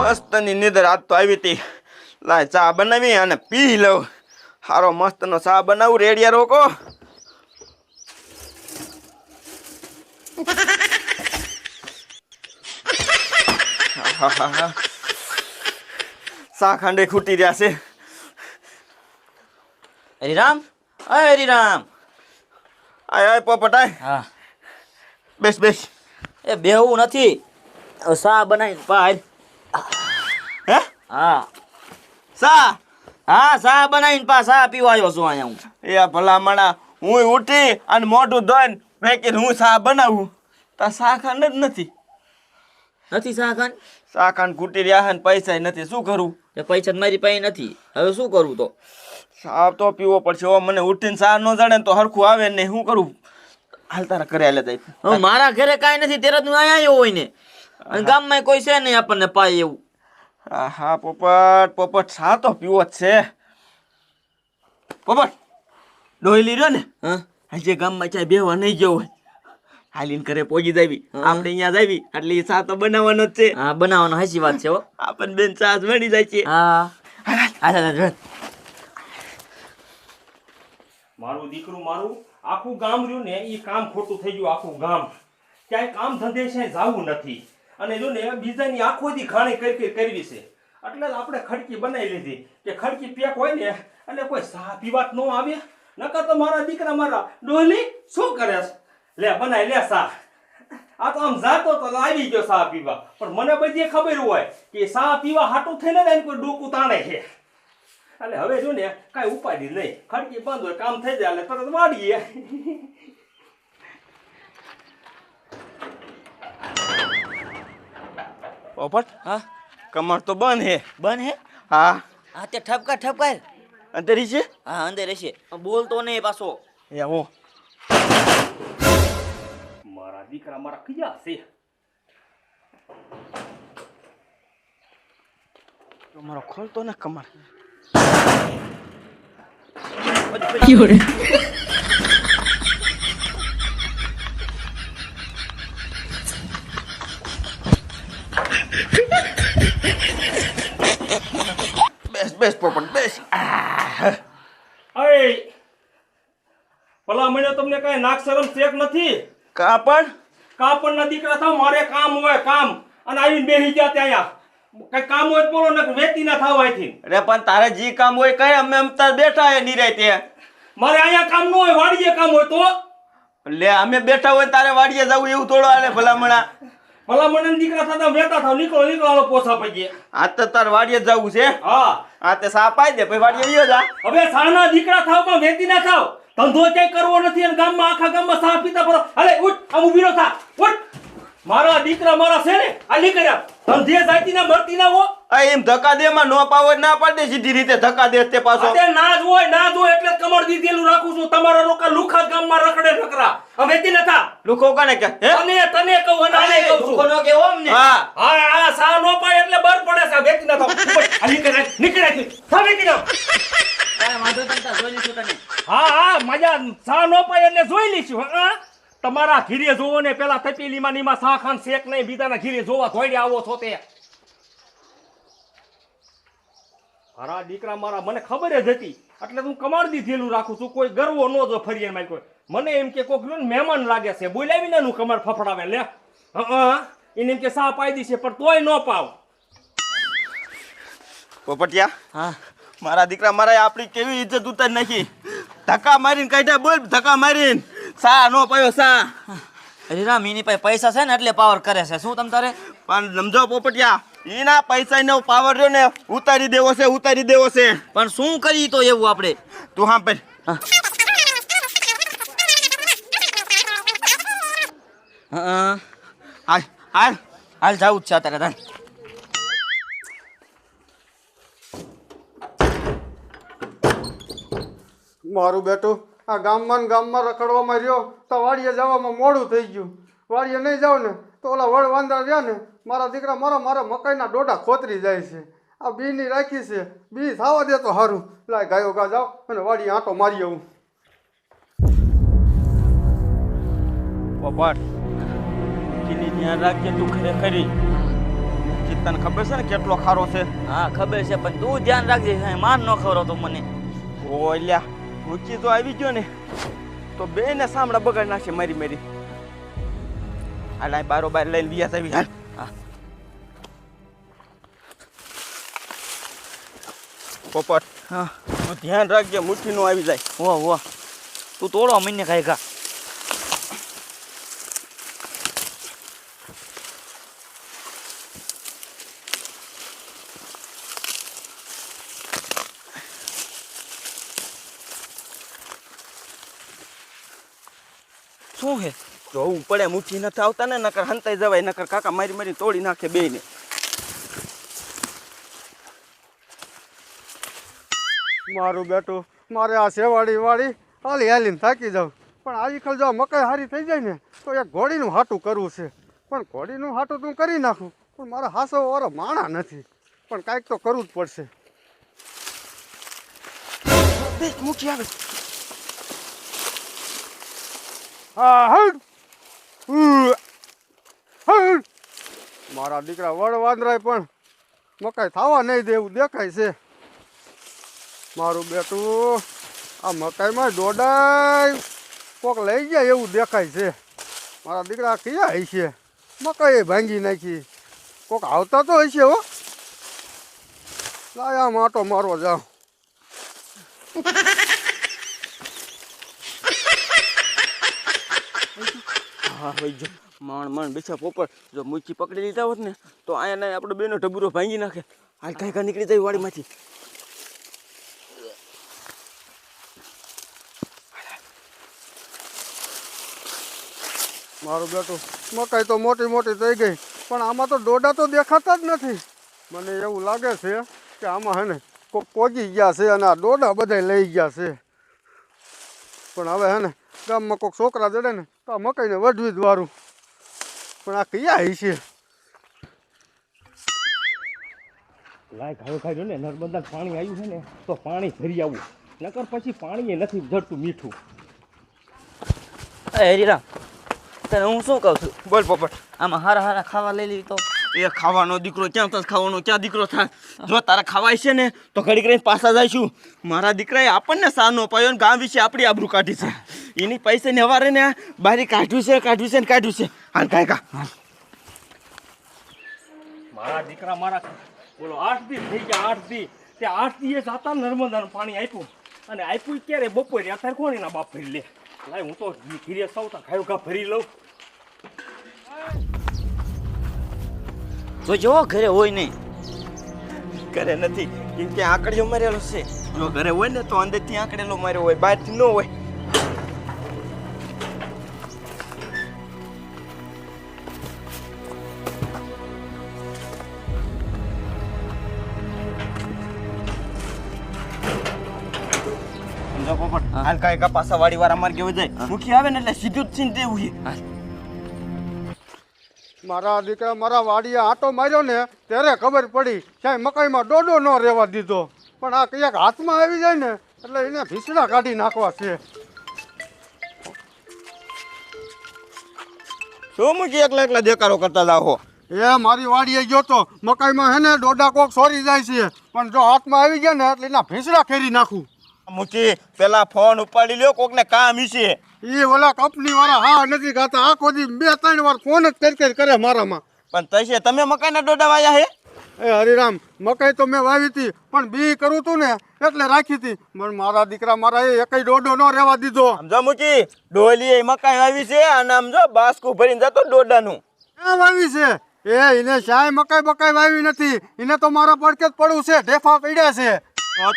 મસ્તની નિંદર આજ તો આવી હતી. લાય ચા બનાવી અને પી લઉં. હારો મસ્તનો ચા બનાવું. રેડિયા રોકો. ચા ખાંડે ખૂટી રહ્યા છે. હરિરામ, અય હરિરામ. આય આય પોપટ આય. હા બેસ બેસ. એ બેહવું નથી, સા બનાવીને પાય. હે? હા ચા? હા, સા બનાવીને પા સા પીવા આવ્યો છું અહીંયા હું. એ ભલા માણા, હું ઉઠી અને મોઢું ધોઈને મેં કીધું હું ચા બનાવું. તો ચા ખાંડ જ નથી. નથી સા ખાન? ચા ખાંડ ખૂટી રહ્યા છે ને પૈસા નથી. શું કરું? એ પૈસા મારી પાસે નથી. હવે શું કરવું તો? ચા તો પીવો પડશે. ઓ મને ઉઠીને ચા ન જાણે તો હરખું આવે નહીં. શું કરું? હાલ તારા ઘરે હાલે જાય. હવે મારા ઘરે કાંઈ નથી, ત્યારે તું અહીંયા આવ્યો હોય ને. અને ગામમાં કોઈ છે નહીં આપણને પાય એવું. હા હા પોપટ, પોપટ ચા તો પીવો જ છે. પોપટ ડોયલી રહ્યો ને, હા જે ગામમાં ચાય બેહવા નહીં ગયો હોય, હાલીને ઘરે પહોંચી જાવી. આપણે અહીંયા જાવી એટલે ચા તો બનાવવાનો જ છે. હા, બનાવવાનો હાચી વાત છે હો. આપણને બેન ચા મળી જાય છે. હા હા. મારું દીકરું મારું આખું ગામ રહ્યું ને એ કામ ખોટું થઈ ગયું. આખું ગામ ક્યાંય કામ ધંધે છે જવું નથી. અને જો ને બીજાની આખો દી ઘાણી કરવી છે. એટલે જ આપણે ખડકી બનાવી લીધી કે ખડકી પેક હોય ને એટલે કોઈ ચા પીવા ન આવે. નકર તો મારા દીકરા મારા ડોલી શું કરે છે? લે બનાવી લે ચા. આ તો આમ જાતો તો આવી ગયો ચા પીવા, પણ મને બધી ખબર હોય કે ચા પીવા હાટું થઈને ને કોઈ ડોકું તાણે છે. એટલે હવે જો ને કાંઈ ઉપાડી નહીં. ખડકી બંધ હોય, કામ થઈ જાય એટલે તરત વાળીએ. પોપટ હા, કમર તો બંધ હે. બન હે? હા હા તે ઠપકા ઠપકા. અંતરી છે. હા અંદર રહેશે. બોલતો નહીં પાછો. એવો મારા દીકરા મારા કયા છે? તમારો ખોલતો ને કમર. બેસ બેસ પોપટ બેસ. અય ભલા મને તમને કઈ નાક શરમ શેક નથી? કા પણ કાપડના દીકરા થાવ, મારે કામ હોય કામ. અને આવીને બેસી ગયા ત્યાં. કઈ કામ હોય બોલો ને, વેતી ના થાવ અહીંથી. અરે પણ તારે જી કામ હોય કઈ. અમે તાર બેઠા હે નિરાય. મારે અહીંયા કામ ન હોય, વાડીએ કામ હોય તો. લે અમે બેઠા હોય તારે વાડીએ જવું એવું થોડું હાલે ભલામણા. ભલા મને દીકરા થતા વેતા થાવ. નીકળો નીકળો પોસા પૈકી. આ તો તાર વાડીએ જવું છે. હા આ તે સા પાઈ દે પછી વાડીએ ગયો જા. હવે સાના દીકરા થાવ પણ વેતી ના થાવ. ધંધો ક્યાંય કરવો નથી અને ગામમાં આખા ગામમાં સા પીતા ફરો. અલે ઉઠ, આમ ઉભી રહો થા. ઉઠ. મારા દીકરા મારા છે ને આ નીકળ્યા. ધંધે જાતી ના મરતી ના હો. એમ ધક્કા દે માં નો પાવો ના પાડે. સીધી રીતે ધક્કા દે તે પાછો. અતે ના જ હોય એટલે કમર દીધેલું રાખું છું. તમારા રોકા લુખા ગામમાં રખડે નકરા. હવે વેતી ના થા. લુખો કોને કે? હે તને કહું અને આને કહું છું. કોનો કેવો અમને? હા હા સા નો પાય એટલે બર પડે છે. વેતી ના થાવ. આ નીકળ્યા થા. વેતી ના. કાંઈ વાંધો નહીં, તાર જોઈ લઈશું તને. હા મજા સા નો પાય એટલે જોઈ લઈશું. હા તમારા ઘીરે જોવો ને પેલા તપેલીમાં નીમાં સા ખાન શેક નહીં. બીજાના ઘીરે જોવા ધોઈ આવો છો તે. મારા દીકરા મારા મને ખબર જ હતી એટલે હું કમાડ દીધેલું રાખું છું. કોઈ ગરવો ન જો ફરી એમાં કોઈ. મને એમ કે કોક મહેમાન લાગે છે, બોલાવીને નું કમર ફફડાવે. લે એને એમ કે સા પાઈ દીશે પણ તોય ન પાવ. પોપટિયા હા મારા દીકરા મારા આપણી કેવી ઇજ્જત ઉતાર નાખી. ધક્કા મારીને કાઢ્યા. બોલ ધક્કા મારીને સા નો પાયો સા. હરિરામ, એની પાસે પૈસા છે ને એટલે પાવર કરે છે. શું તમ તારે? પણ સમજો પોપટિયા, એના પૈસા નો પાવર રહ્યો ને ઉતારી દેવો છે, ઉતારી દેવો છે. પણ શું કરી તો એવું આપણે? તું હા ભાઈ. હા હાલ હાલ હાલ જાવું જ છે અત્યારે તાન. મારું બેટું આ ગામમાં ને ગામમાં રખડવામાં રહ્યો તો વાડીએ જવામાં મોડું થઈ ગયું. વાડીએ નહીં જાવ ને તો ઓલા વડ વાંદરા રહ્યા ને મારા દીકરા મારા મકાઈના ડોડા ખોતરી જાય છે. આ બીની રાખી છે, બી થવા દે તો સારું. લાય ગાયો ગા જાવ અને વાડીએ આંટો મારી આવું. પોપટ, ધ્યાન રાખજે તું ખરેખરી. મુચી તને ખબર છે ને કેટલો ખારો છે? હા ખબર છે, પણ તું ધ્યાન રાખજે, કાંઈ માર ન ખવરો તો મને. ઓ લ્યા, મુચી તો આવી ગયો ને તો બે ને સામડા બગાડ નાખશે મારી મારી. હાલ આ બારોબાર લઈને વિયાસ આવી. હાલ હા. પોપટ, હા તું ધ્યાન રાખજે મુઠ્ઠી નો આવી જાય. વો તું તોડો મને ખાઈ ખા. શું હે? જોવું પડે, મુઠ્ઠી નથી આવતા ને નકર હંતાઈ જવાય, નકર કાકા મારી મારી તોડી નાખે બેયને. મારું બેટું, મારે આ શેવાળી વાળી હાલી હાલીને થાકી જાઉં, પણ આજકાલ જો મકાઈ હારી થઈ જાય ને તો એક ઘોડીનું હાટું કરવું છે. પણ ઘોડીનું હાટું તું કરી નાખું, પણ મારા હાસો વાળો માણા નથી, પણ કાંઈક તો કરવું જ પડશે. દેખ મુઠ્ઠી આવે. હા હડ હડ. મારા દીકરા વડ વાંદરાય પણ મકાઈ થવા નહીં દે એવું દેખાય છે. મારું બેટું આ મકાઈમાં દોડાય કોક લઈ જાય એવું દેખાય છે. મારા દીકરા ક્યાં હશે? મકાઈ ભાંગી નાખી, કોક આવતા તો હશે. હો લાયા માટો મારવા જાઓ. હા ભાઈ જો માંડ બેસા પોપટ, જો મુચી પકડી લીધા હોત ને તો આયા આપણો બેનો ઢબુરો ભાંગી નાખે. હાલ કાંઈ કાંઈ નીકળી જાય વાડીમાંથી. મારું બેટું મકાઈ તો મોટી મોટી થઈ ગઈ, પણ આમાં તો ડોડા તો દેખાતા જ નથી. મને એવું લાગે છે કે આમાં હે ને કોક પોગી ગયા છે અને આ ડોડા બધા લઈ ગયા છે. પણ હવે હે ને ગામમાં કોઈક છોકરા જડે ને તો આ મકાઈને વઢવી જ વારું. પણ આ કયા હશે? લાય ખાયો ખાઈ ને નર્મદા પાણી આવ્યું છે ને તો પાણી ભરી આવું, નકર પછી પાણી નથી જડતું મીઠું. એ હરીરામ, તને હું શું કહું છું, બોલ પોપટ. આમાં હારા હારા ખાવા લઈ લેવી તો. એ ખાવાનો દીકરો ક્યાં તો ખાવાનો ક્યાં દીકરો થાય? જો તારે ખાવાય છે ને તો ઘડી કરીને પાછા જઈશું. મારા દીકરાએ આપણને સાનો પાયો ને ગામ વિશે આપણી આબરૂ કાઢી છે. એની પૈસાને હવારે ને બારી કાઢ્યું છે ને કાઢ્યું છે. હાલ કાંઈ કા મારા દીકરા મારા બોલો 8 દી થઈ ગયા, 8 દી. તે 8 દીએ જાતા નર્મદાનું પાણી આપ્યું, અને આપ્યું ક્યારે? બપોરે. અત્યારે કોણ એના બાપ ભરી લે? લાય હું તો ઘીરે સૌતા ખાયો ઘા ભરી લઉં. તો જો ઘરે હોય નહીં. ઘરે નથી, કેમ કે આંકડીઓ મારેલો છે. જો ઘરે હોય ને તો અંદરથી આંકડેલો માર્યો હોય, બહારથી ન હોય. સમજો પોપટ, હાલ કાંઈ કા પાછા વાડી વાળા માર્ગે વહી જાય. મુખી આવે ને એટલે સીધું જ છીન દેવું છે. મારા દીકરા મારા વાડીએ આંટો માર્યો ને ત્યારે ખબર પડી ક્યાંય મકાઈમાં ડોડો ન રહેવા દીધો. પણ આ ક્યાંક હાથમાં આવી જાય ને એટલે એને ભીસડા કાઢી નાખવા છે. શું મૂકી એકલા દેકારો કરતા જાઓ? એ મારી વાડીએ ગયો તો મકાઈમાં હે ને ડોડા કોક સોરી જાય છે, પણ જો હાથમાં આવી ગયા ને એટલે એના ભીસડા ખેરી નાખું. મૂકી પેલા ફોન ઉપાડી લ્યો, કોકને કામ છે. એ ઓલા કંપની વાળા હા નથી ખાતા, આખો દી 2-3 વાર ફોન જ કરે મારામાં. પણ તૈસે તમે મકાઈના ડોડા વાયા હે? એ હરિરામ, મકાઈ તો મેં વાવી હતી પણ બી કરું તું ને એટલે રાખી હતી. પણ મારા દીકરા મારા એ એકય ડોડો ન રહેવા દીધો. સમજો મૂકી, ડોલી મકાઈ વાવી છે અને સમજો બાસ્કુ ભરીને જતો ડોડાનું. ક્યાં વાવી છે? એને શાય મકાઈ વાવી નથી, એને તો મારા પડકે જ પડવું છે, ઢેફા પડ્યા છે.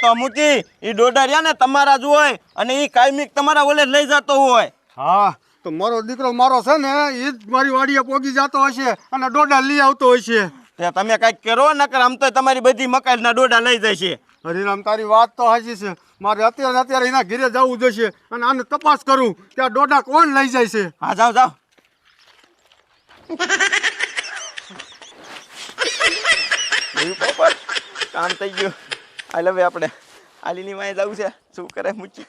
તો મૂકી ઈ ડોડા રહ્યા ને તમારા જ હોય અને ઈ કાયમિક તમારા ઓલે લઈ જતો હોય. હા તો મારો દીકરો મારો છે ને એ જ મારી વાડીએ પોગી જતો હશે અને ડોડા લઈ આવતો હશે. તે તમે કાંઈક કરો, નકર આમ તો તમારી બધી મકાઈના ડોડા લઈ જાય છે. હરિરામ, તારી વાત તો સાચી છે. મારે અત્યારે એના ઘરે જવું જોઈશે અને આને તપાસ કરું કે આ ડોડા કોણ લઈ જાય છે. હા જાઓ જાઓ. કામ થઈ ગયું. હાલ હવે આપણે આલીની વાંહે જવું છે. શું કરે મૂકી?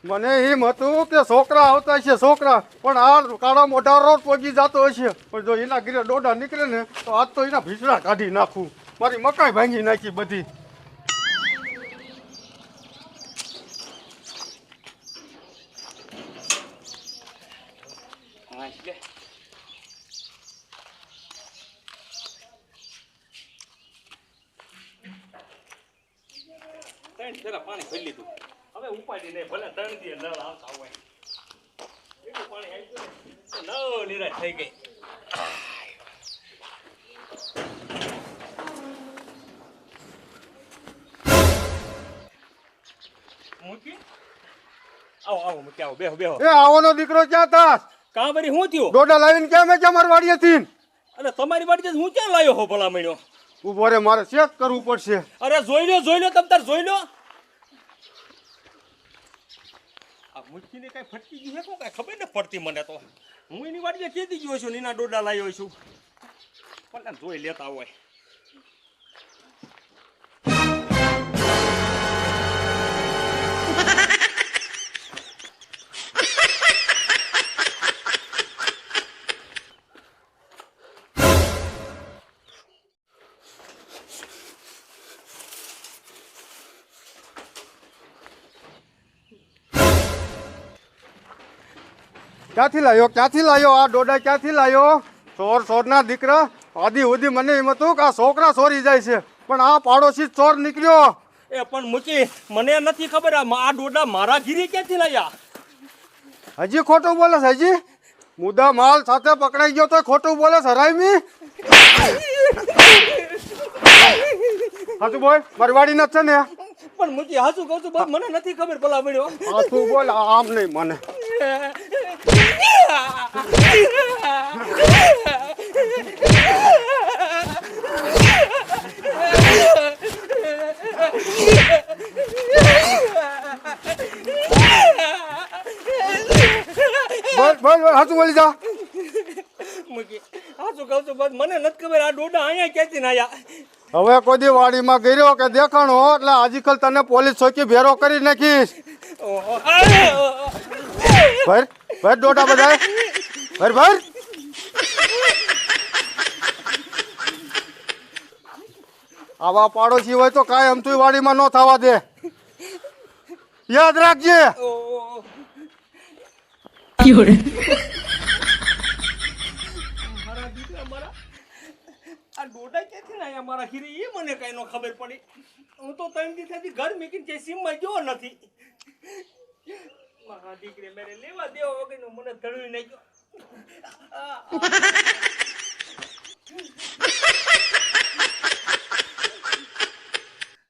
મને એમ હતું કે છોકરા આવતા છે છોકરા, પણ આ કાળા મોઢા રોડ પહોંચી જતો હશે. પણ જો એના ઘરે ડોડા નીકળે ને તો આજ તો એના ભીસડા કાઢી નાખું. મારી મકાઈ ભાંગી નાખી બધી. ત્રણ ફેરા પાણી ભરી લીધું. હવે ઉપાડી નહીં, ભલે 3 દી નળ આવતા હોય. એટલું પાણી આવી ગયું ને, નવ નિરાશ થઈ ગઈ. મૂકી આવો આવો મૂકી આવો, બેહો બેહો. એ આવોનો દીકરો ક્યાં તાસ? કાં વળી શું થયું? ડોડા લાવીને ક્યાં મેં મારી વાડીએથી? અરે તમારી વાડી હું ક્યાં લાવ્યો હો ભલા મળ્યો? ઉભો રે, મારે ચેક કરવું પડશે. અરે જોઈ લો તમ તાર જોઈ લો. આ મુઠ્ઠીને કઈ ફટકી ગઈ છે કોણ, કઈ ખબર ન પડતી મને તો. હું એની વાડીએ કેતી ગયો છું, નીના ડોડા લાવ્યો છું. પણ જોઈ લેતા હોય. ક્યાંથી લાવ્યો આ ડોડા? ક્યાંથી લાવ્યો? ચોરના દીકરા. આદિ સુધી મને એમ હતું કે આ છોકરા ચોરી જાય છે, પણ આ પાડોશી ચોર નીકળ્યો. એ પણ મૂકી, મને નથી ખબર આ ડોડા મારા ઘીરે ક્યાંથી લાયા. હજી ખોટું બોલે છે? હજી મુદ્દા માલ સાથે પકડાઈ ગયો તો ખોટું બોલે છે? હરામી હાચું બોલ, મારી વાડી નથી છે ને? પણ મૂકી હાચું કહું છું, બસ મને નથી ખબર ભલા મળ્યો. હાચું બોલ, આમ નહીં મને. બોલ હાચું બોલી જા. મૂકી હાચું કહું છું, બસ મને નથી ખબર આ ડોડા અહીંયા ક્યાંથી ના આયા. હવે કોઈ દી વાડીમાં ગયો કે દેખાણો એટલે આજકાલ તને પોલીસ ચોકી ભેરો કરી નાખીશ. ભર ડોડા બધા ભર. આવા પાડોશી હોય તો કાંઈ અમતું વાડીમાં ન થવા દે, યાદ રાખજે. મારા દીકરા મારા આ ડોડા ક્યાંથી ના આયા મારા ઘીરે, એ મને કઈ ન ખબર પડી. હું તો 3 દિવસથી ઘર મેકીને જે સીમમાં ગયો નથી. મારા દીકરે મેરે લેવા દેવા વગરનું મને ધડવી નાખ્યો.